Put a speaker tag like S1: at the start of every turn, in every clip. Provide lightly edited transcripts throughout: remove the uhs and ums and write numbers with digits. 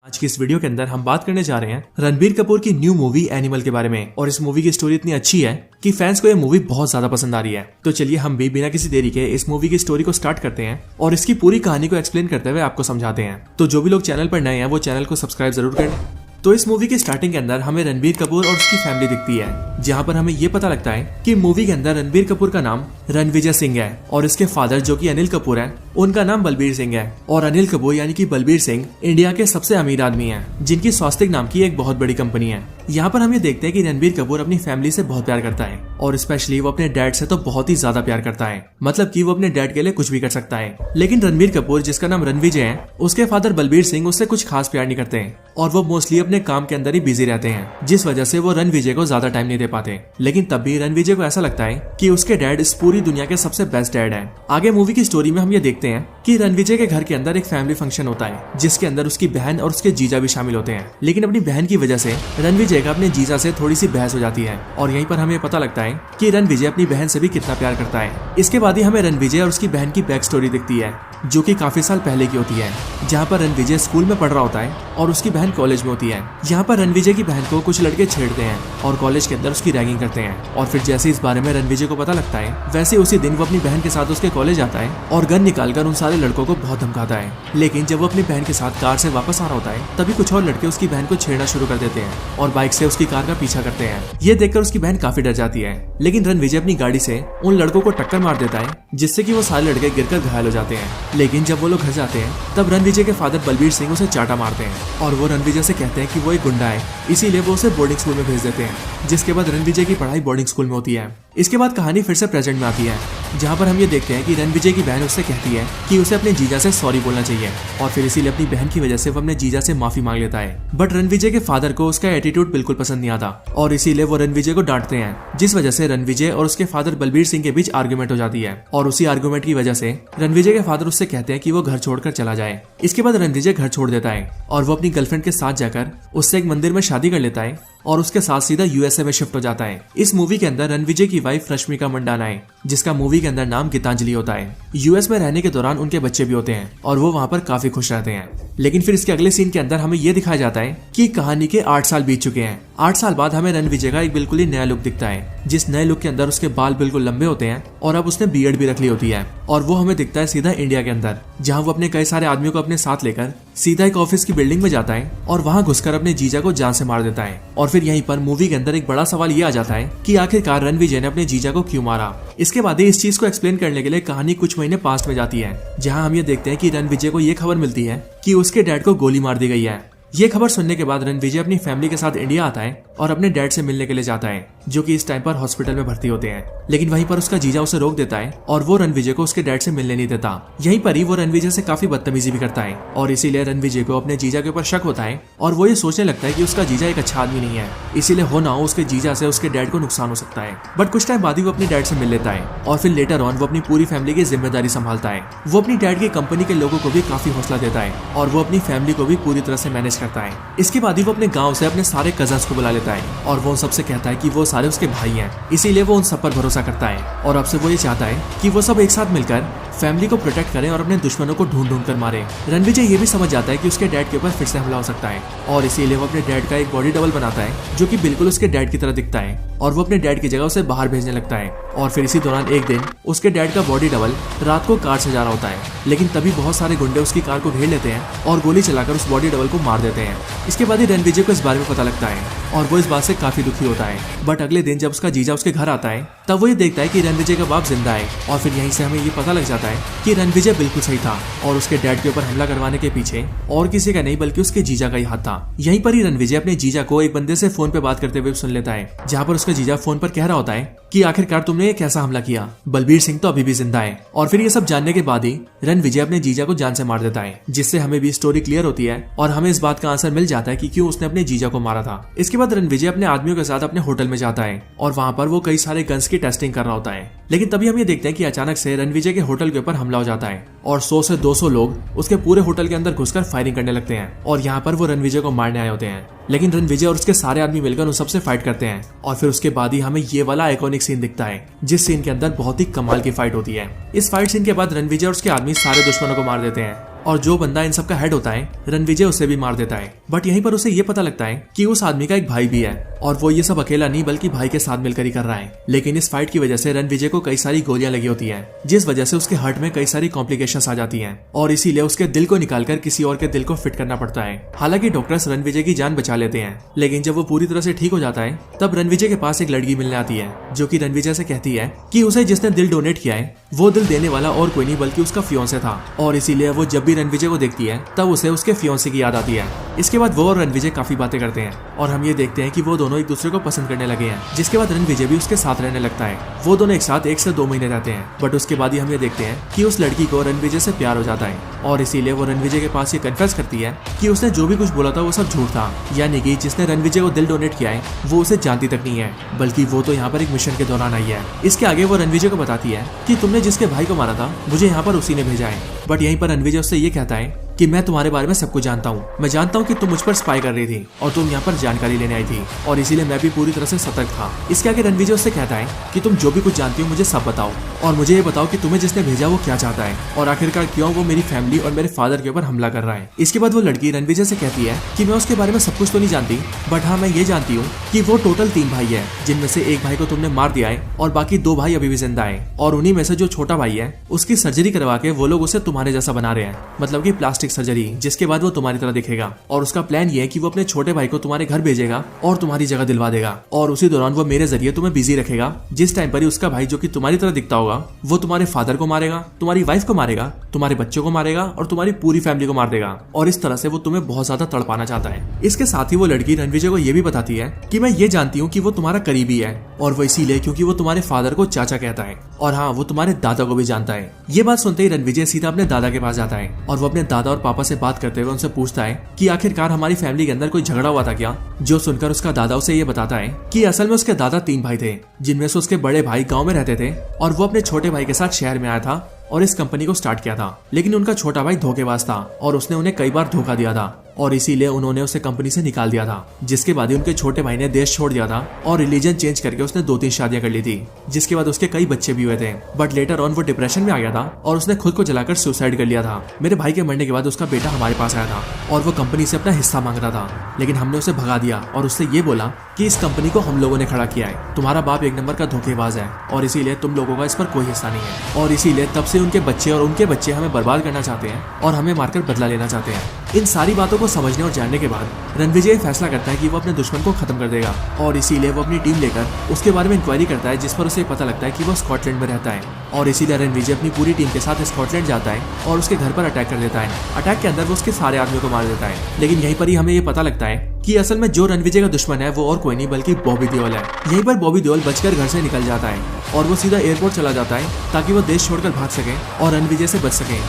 S1: आज की इस वीडियो के अंदर हम बात करने जा रहे हैं रणबीर कपूर की न्यू मूवी एनिमल के बारे में। और इस मूवी की स्टोरी इतनी अच्छी है कि फैंस को ये मूवी बहुत ज्यादा पसंद आ रही है। तो चलिए हम भी बिना किसी देरी के इस मूवी की स्टोरी को स्टार्ट करते हैं और इसकी पूरी कहानी को एक्सप्लेन करते हुए आपको समझाते हैं। तो जो भी लोग चैनल पर नए हैं वो चैनल को सब्सक्राइब जरूर करें। तो इस मूवी के स्टार्टिंग के अंदर हमें रणबीर कपूर और उसकी फैमिली दिखती है, जहां पर हमें ये पता लगता है कि मूवी के अंदर रणबीर कपूर का नाम रणविजय सिंह है और इसके फादर जो कि अनिल कपूर है उनका नाम बलबीर सिंह है। और अनिल कपूर यानी कि बलबीर सिंह इंडिया के सबसे अमीर आदमी हैं, जिनकी स्वास्तिक नाम की एक बहुत बड़ी कंपनी है। यहाँ पर हम ये देखते हैं कि रणबीर कपूर अपनी फैमिली से बहुत प्यार करता है और स्पेशली वो अपने डैड से तो बहुत ही ज्यादा प्यार करता है, मतलब कि वो अपने डैड के लिए कुछ भी कर सकता है। लेकिन रणबीर कपूर जिसका नाम रणविजय है, उसके फादर बलबीर सिंह उससे कुछ खास प्यार नहीं करते हैं और वो मोस्टली अपने काम के अंदर ही बिजी रहते हैं, जिस वजह से वो रणविजय को ज्यादा टाइम नहीं दे पाते। लेकिन तब भी रणविजय को ऐसा लगता है कि उसके डैड इस पूरी दुनिया के सबसे बेस्ट डैड है। आगे मूवी की स्टोरी में हम ये देखते हैं कि रणविजय के घर के अंदर एक फैमिली फंक्शन होता है, जिसके अंदर उसकी बहन और उसके जीजा भी शामिल होते हैं। लेकिन अपनी बहन की वजह से रणविजय का अपने जीजा से थोड़ी सी बहस हो जाती है और यहीं पर हमें पता लगता है कि रणविजय अपनी बहन से भी कितना प्यार करता है। इसके बाद ही हमें रणविजय और उसकी बहन की बैक स्टोरी दिखती है, जो कि काफी साल पहले की होती है, जहाँ पर रणविजय स्कूल में पढ़ रहा होता है और उसकी बहन कॉलेज में होती है। यहाँ पर रणविजय की बहन को कुछ लड़के छेड़ते हैं और कॉलेज के अंदर उसकी रैगिंग करते हैं। और फिर जैसे इस बारे में रणविजय को पता लगता है, वैसे उसी दिन वो अपनी बहन के साथ उसके कॉलेज आता है और गन निकालकर उन सारे लड़कों को बहुत धमकाता है। लेकिन जब वो अपनी बहन के साथ कार से वापस आ रहा होता है, तभी कुछ और लड़के उसकी बहन को छेड़ना शुरू कर देते हैं और बाइक से उसकी कार का पीछा करते हैं। ये देखकर उसकी बहन काफी डर जाती है, लेकिन रणविजय अपनी गाड़ी से उन लड़कों को टक्कर मार देता है, जिससे कि वो सारे लड़के गिरकर घायल हो जाते हैं। लेकिन जब वो लोग घर जाते हैं, तब रणविजय के फादर बलबीर सिंह उसे चाटा मारते हैं और वो रणविजय से कहते हैं कि वो एक गुंडा है, इसीलिए वो उसे बोर्डिंग स्कूल में भेज देते हैं। जिसके बाद रणविजय की पढ़ाई बोर्डिंग स्कूल में होती है। इसके बाद कहानी फिर से प्रेजेंट में आती है, जहाँ पर हम ये देखते हैं कि रणविजय की बहन उससे कहती है कि उसे अपने जीजा से सॉरी बोलना चाहिए और फिर इसीलिए अपनी बहन की वजह से वो अपने जीजा से माफी मांग लेता है। बट रणविजय के फादर को उसका एटीट्यूड बिल्कुल पसंद नहीं आता और इसीलिए वो रणविजय को डांटते हैं, जिस वजह से रणविजय और उसके फादर बलबीर सिंह के बीच आर्गुमेंट हो जाती है। और उसी आर्गुमेंट की वजह से रणविजय के फादर उससे कहते हैं कि वो घर छोड़कर चला जाए। इसके बाद रणविजय घर छोड़ देता है और वो अपनी गर्लफ्रेंड के साथ जाकर उससे एक मंदिर में शादी कर लेता है और उसके साथ सीधा यूएसए में शिफ्ट हो जाता है। इस मूवी के अंदर रणविजय की वाइफ रश्मिका मंडाना है, जिसका मूवी के अंदर नाम गीतांजलि होता है। यूएस में रहने के दौरान उनके बच्चे भी होते हैं और वो वहाँ पर काफी खुश रहते हैं। लेकिन फिर इसके अगले सीन के अंदर हमें यह दिखाया जाता है कि कहानी के 8 साल बीत चुके हैं। 8 साल बाद हमें रणविजय का एक बिल्कुल ही नया लुक दिखता है, जिस नए लुक के अंदर उसके बाल बिल्कुल लंबे होते हैं और अब उसने बियर्ड भी रख ली होती है। और वो हमें दिखता है सीधा इंडिया के अंदर, जहाँ वो अपने कई सारे आदमियों को अपने साथ लेकर सीधा एक ऑफिस की बिल्डिंग में जाता है और वहाँ घुसकर अपने जीजा को जान से मार देता है। और फिर यहीं पर मूवी के अंदर एक बड़ा सवाल ये आ जाता है कि आखिरकार रणविजय ने अपने जीजा को क्यों मारा। इसके बाद इस चीज को एक्सप्लेन करने के लिए कहानी कुछ महीने पास्ट में जाती है, जहाँ हम ये देखते हैं कि रणविजय को ये खबर मिलती है कि उसके डैड को गोली मार दी गई है। ये खबर सुनने के बाद रणविजय अपनी फैमिली के साथ इंडिया आता है और अपने डैड से मिलने के लिए जाता है, जो कि इस टाइम पर हॉस्पिटल में भर्ती होते हैं। लेकिन वहीं पर उसका जीजा उसे रोक देता है और वो रणविजय को उसके डैड से मिलने नहीं देता। यहीं पर ही वो रणविजय से काफी बदतमीजी भी करता है और इसीलिए रणविजय को अपने जीजा के ऊपर शक होता है और वो ये सोचने लगता है कि उसका जीजा एक अच्छा आदमी नहीं है, इसीलिए हो ना हो उसके जीजा से उसके डैड को नुकसान हो सकता है। बट कुछ टाइम बाद ही वो अपने डैड से मिल लेता है और फिर लेटर ऑन वो अपनी पूरी फैमिली की जिम्मेदारी संभालता है। वो अपनी डैड की कंपनी के लोगों को भी काफी हौसला देता है और वो अपनी फैमिली को भी पूरी तरह से मैनेज करता है। इसके बाद ही वो अपने गांव से अपने सारे कजन्स को बुला लेता है और वो उन सबसे कहता है कि वो सारे उसके भाई हैं, इसीलिए वो उन सब पर भरोसा करता है और अब से वो ये चाहता है कि वो सब एक साथ मिलकर फैमिली को प्रोटेक्ट करें और अपने दुश्मनों को ढूंढ ढूंढ कर मारे। रणविजय ये भी समझ जाता है कि उसके डैड के ऊपर फिर से हमला हो सकता है और इसीलिए वो अपने डैड का एक बॉडी डबल बनाता है, जो कि बिल्कुल उसके डैड की तरह दिखता है और वो अपने डैड की जगह उसे बाहर भेजने लगता है। और फिर इसी दौरान एक दिन उसके डैड का बॉडी डबल रात को कार से जा रहा होता है, लेकिन तभी बहुत सारे गुंडे उसकी कार को घेर लेते हैं और गोली चलाकर उस बॉडी डबल को मार देते हैं। इसके बाद ही रणविजय को इस बारे में पता लगता है और वो इस बात से काफी दुखी होता है। बट अगले दिन जब उसका जीजा उसके घर आता है, तब वो ये देखता है कि रणविजय का बाप जिंदा है और फिर यहीं से हमें ये पता लग जाता है कि रणविजय बिल्कुल सही था और उसके डैड के ऊपर हमला करवाने के पीछे और किसी का नहीं बल्कि उसके जीजा का ही हाथ था। यहीं पर ही रणविजय अपने जीजा को एक बंदे से फोन पे बात करते हुए सुन लेता है, जहाँ पर उसका जीजा फोन पर कह रहा होता है कि आखिरकार तुमने ये कैसा हमला किया, बलबीर सिंह तो अभी भी जिंदा है। और फिर ये सब जानने के बाद ही रणविजय अपने जीजा को जान से मार देता है, जिससे हमें भी स्टोरी क्लियर होती है और हमें इस बात का आंसर मिल जाता है कि क्यों उसने अपने जीजा को मारा था। इसके बाद रणविजय अपने आदमियों के साथ अपने होटल में जाता है और वहाँ पर वो कई सारे गन्स की टेस्टिंग कर रहा होता है। लेकिन तभी हम ये देखते हैं कि अचानक से रणविजय के होटल के ऊपर हमला हो जाता है और 100 से 200 लोग उसके पूरे होटल के अंदर घुसकर फायरिंग करने लगते हैं और यहाँ पर वो रणविजय को मारने आए होते हैं। लेकिन रणविजय और उसके सारे आदमी मिलकर उन सबसे फाइट करते हैं और फिर उसके बाद ही हमें ये वाला आइकॉनिक सीन दिखता है, जिस सीन के अंदर बहुत ही कमाल की फाइट होती है। इस फाइट सीन के बाद रणविजय और उसके आदमी सारे दुश्मनों को मार देते हैं और जो बंदा इन सब का हेड होता है रणविजय उसे भी मार देता है। बट यहीं पर उसे ये पता लगता है कि उस आदमी का एक भाई भी है और वो ये सब अकेला नहीं बल्कि भाई के साथ मिलकर ही कर रहा है। लेकिन इस फाइट की वजह से रणविजय को कई सारी गोलियां लगी होती हैं, जिस वजह से उसके हार्ट में कई सारी कॉम्प्लिकेशंस आ जाती हैं और इसीलिए उसके दिल को निकालकर किसी और के दिल को फिट करना पड़ता है। हालांकि डॉक्टर्स रणविजय की जान बचा लेते हैं, लेकिन जब वो पूरी तरह से ठीक हो जाता है तब रणविजय के पास एक लड़की मिलने आती है जो कि रणविजय से कहती है कि उसे जिसने दिल डोनेट किया है वो दिल देने वाला और कोई नहीं बल्कि उसका फियांसे था और इसीलिए वो जब भी रणविजय को देखती है तब उसे उसके फियांसे की याद आती है। इसके बाद वो और रणविजय काफी बातें करते हैं और हम ये देखते हैं कि वो दोनों एक दूसरे को पसंद करने लगे हैं, जिसके बाद रणविजय भी उसके साथ रहने लगता है। वो दोनों एक साथ 1 से 2 महीने रहते हैं, बट उसके बाद ही हम ये देखते हैं कि उस लड़की को रणविजय से प्यार हो जाता है और इसीलिए वो रणविजय के पास ये कन्फेस करती है कि उसने जो भी कुछ बोला था वो सब झूठ था, यानी कि जिसने रणविजय को दिल डोनेट किया है वो उसे जानती तक नहीं है, बल्कि वो तो यहाँ पर एक मिशन के दौरान आई है। इसके आगे वो रणविजय को बताती है कि तुमने जिसके भाई को मारा था मुझे यहाँ पर उसी ने भेजा है। बट यहीं पर रणविजय उससे ये कहता है कि मैं तुम्हारे बारे में सब कुछ जानता हूँ, मैं जानता हूँ कि तुम मुझ पर स्पाई कर रही थी और तुम यहाँ पर जानकारी लेने आई थी और इसीलिए मैं भी पूरी तरह से सतर्क था। इसके आगे रणविजय उससे कहता है कि तुम जो भी कुछ जानती हो मुझे सब बताओ और मुझे ये बताओ कि तुम्हें जिसने भेजा वो क्या चाहता है और आखिरकार क्यों वो मेरी फैमिली और मेरे फादर के ऊपर हमला कर रहा है। इसके बाद वो लड़की रणविजय से कहती है कि मैं उसके बारे में सब कुछ तो नहीं जानती, बट हाँ मैं ये जानती हूँ कि वो टोटल 3 भाई है, जिनमें से एक भाई को तुमने मार दिया है और बाकी 2 भाई अभी भी जिंदा है और उन्हीं में से जो छोटा भाई है उसकी सर्जरी करवा के वो लोग उसे तुम्हारे जैसा बना रहे हैं, मतलब कि प्लास्टिक सर्जरी, जिसके बाद वो तुम्हारी तरह दिखेगा और उसका प्लान ये है कि वो अपने छोटे भाई को तुम्हारे घर भेजेगा और तुम्हारी जगह दिलवा देगा और उसी दौरान वो मेरे जरिए तुम्हें बिजी रखेगा। जिस टाइम पर ही उसका भाई जो कि तुम्हारी तरह दिखता होगा वो तुम्हारे फादर को मारेगा, तुम्हारी वाइफ को मारेगा, तुम्हारे बच्चों को मारेगा और तुम्हारी पूरी फैमिली को मार देगा और इस तरह से वो तुम्हें बहुत ज्यादा तड़पाना चाहता है। इसके साथ ही वो लड़की रणविजय को ये भी बताती है कि मैं ये जानती हूँ कि वो तुम्हारा करीबी है और वो इसीलिए क्योंकि वो तुम्हारे फादर को चाचा कहता है और हाँ वो तुम्हारे दादा को भी जानता है। ये बात सुनते ही रणविजय सीधा अपने दादा के पास जाता है और वो अपने दादा और पापा से बात करते हुए उनसे पूछता है कि आखिरकार हमारी फैमिली के अंदर कोई झगड़ा हुआ था क्या। जो सुनकर उसका दादा उसे ये बताता है कि असल में उसके दादा 3 भाई थे, जिनमें से उसके बड़े भाई गांव में रहते थे और वो अपने छोटे भाई के साथ शहर में आया था और इस कंपनी को स्टार्ट किया था, लेकिन उनका छोटा भाई धोखेबाज था और उसने उन्हें कई बार धोखा दिया था और इसीलिए उन्होंने उसे कंपनी से निकाल दिया था। जिसके बाद ही उनके छोटे भाई ने देश छोड़ दिया था और रिलीजन चेंज करके उसने 2-3 शादियां कर ली थी, जिसके बाद उसके कई बच्चे भी हुए थे। बट लेटर ऑन वो डिप्रेशन में आ गया था और उसने खुद को जलाकर सुसाइड कर लिया था। मेरे भाई के मरने के बाद उसका बेटा हमारे पास आया था और वो कंपनी से अपना हिस्सा मांग रहा था, लेकिन हमने उसे भगा दिया और उससे ये बोला कि इस कंपनी को हम लोगों ने खड़ा किया है, तुम्हारा बाप 1 नंबर का धोखेबाज है और इसीलिए तुम लोगों का इस पर कोई हिस्सा नहीं है और इसीलिए तब से उनके बच्चे और उनके बच्चे हमें बर्बाद करना चाहते हैं और हमें मारकर बदला लेना चाहते हैं। इन सारी बातों को समझने और जानने के बाद रणविजय फैसला करता है कि वो अपने दुश्मन को खत्म कर देगा और इसीलिए वो अपनी टीम लेकर उसके बारे में इंक्वायरी करता है, जिस पर उसे पता लगता है कि वो स्कॉटलैंड में रहता है और इसीलिए रणविजय अपनी पूरी टीम के साथ स्कॉटलैंड जाता है और उसके घर पर अटैक कर देता है। अटैक के अंदर वो उसके सारे आदमियों को मार देता है, लेकिन यहीं पर ही हमें ये पता लगता है कि असल में जो रणविजय का दुश्मन है वो और कोई नहीं बल्कि बॉबी देओल है। यहीं पर बॉबी देओल बचकर घर से निकल जाता है और वो सीधा एयरपोर्ट चला जाता है ताकि वो देश छोड़कर भाग सके और रणविजय से बच सके,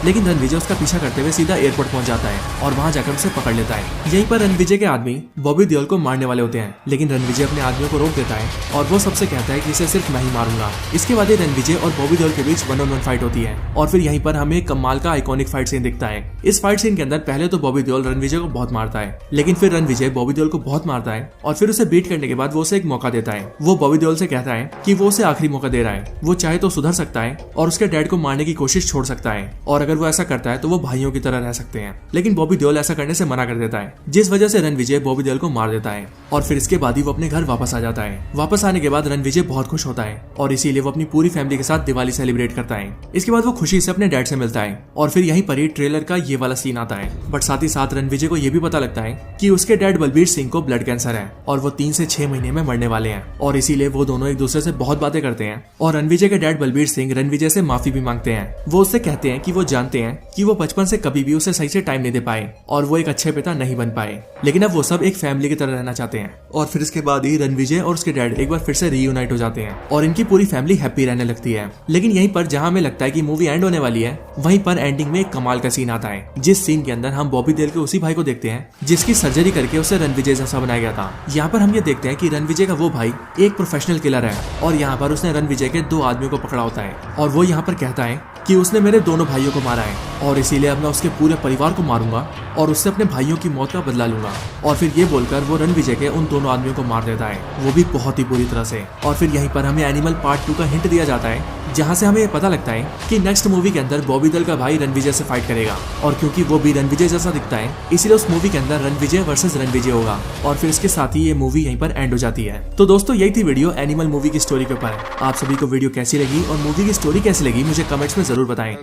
S1: लेकिन रणविजय उसका पीछा करते हुए सीधा एयरपोर्ट पहुंच जाता है और वहां जाकर उसे पकड़ लेता है। यहीं पर रणविजय के आदमी बॉबी देओल को मारने वाले होते हैं, लेकिन रणविजय अपने आदमियों को रोक देता है और वो सबसे कहता है कि इसे सिर्फ मैं ही मारूंगा। इसके बाद रणविजय और बॉबी देओल के बीच 1-on-1 फाइट होती है और फिर यहीं पर हमें कमाल का आइकॉनिक फाइट सीन दिखता है। इस फाइट सीन के अंदर पहले तो बॉबी देओल रणविजय को बहुत मारता है, लेकिन फिर रणविजय बॉबी देओल को बहुत मारता है और फिर उसे बीट करने के बाद वो उसे एक मौका देता है। वो बॉबी देओल से कहता है कि वो उसे आखिरी मौका दे रहा है, वो चाहे तो सुधर सकता है और उसके डैड को मारने की कोशिश छोड़ सकता है और अगर वो ऐसा करता है तो वो भाइयों की तरह रह सकते हैं। लेकिन बॉबी देओल ऐसा करने से मना कर देता है, जिस वजह से रणविजय बॉबी देओल को मार देता है और फिर इसके बाद ही वो अपने घर वापस आ जाता है। वापस आने के बाद रणविजय बहुत खुश होता है और इसीलिए वो अपनी पूरी फैमिली के साथ दिवाली सेलिब्रेट करता है। इसके बाद वो खुशी से अपने डैड से मिलता है और फिर यहीं पर ही ट्रेलर का ये वाला सीन आता है। बट साथ ही साथ रणविजय को ये भी पता लगता है कि उसके डैड बलबीर सिंह को ब्लड कैंसर है और वो 3 से 6 महीने में मरने वाले हैं और इसीलिए वो दोनों एक दूसरे से बहुत बातें करते हैं और रणविजय के डैड बलबीर सिंह रणविजय से माफी भी मांगते हैं। वो उससे कहते हैं कि वो जानते हैं कि वो बचपन से कभी भी उसे सही से टाइम नहीं दे पाए और वो एक अच्छे पिता नहीं बन पाए, लेकिन अब वो सब एक फैमिली की तरह रहना चाहते हैं। और फिर इसके बाद ही रणविजय और उसके डैड एक बार फिर से रीयूनाइट हो जाते हैं और इनकी पूरी फैमिली हैप्पी रहने लगती है। लेकिन यहीं पर जहां हमें लगता है कि मूवी एंड होने वाली है, वहीं पर एंडिंग में एक कमाल का सीन आता है, जिस सीन के अंदर हम बॉबी देओल के उसी भाई को देखते हैं जिसकी सर्जरी करके उसे रणविजय जैसा बनाया गया था। यहाँ पर हम ये देखते हैं कि रणविजय का वो भाई एक प्रोफेशनल किलर है और यहाँ पर उसने रणविजय के 2 आदमियों को पकड़ा होता है और वो यहाँ पर कहता है कि उसने मेरे दोनों भाइयों को मारा है और इसीलिए अब मैं उसके पूरे परिवार को मारूंगा और उससे अपने भाइयों की मौत का बदला लूंगा। और फिर ये बोलकर वो रणविजय के उन दोनों आदमियों को मार देता है, वो भी बहुत ही बुरी तरह से। और फिर यहीं पर हमें एनिमल पार्ट 2 का हिंट दिया जाता है, जहाँ से हमें ये पता लगता है कि नेक्स्ट मूवी के अंदर बॉबी देओल का भाई रणविजय से फाइट करेगा, और क्योंकि वो भी रणविजय जैसा दिखता है इसीलिए उस मूवी के अंदर रणविजय वर्सेस रणविजय होगा, और फिर इसके साथ ही ये मूवी यहीं पर एंड हो जाती है। तो दोस्तों यही थी वीडियो एनिमल मूवी की स्टोरी के ऊपर। आप सभी को वीडियो कैसी लगी और मूवी की स्टोरी कैसी लगी मुझे कमेंट्स में जरूर बताएं।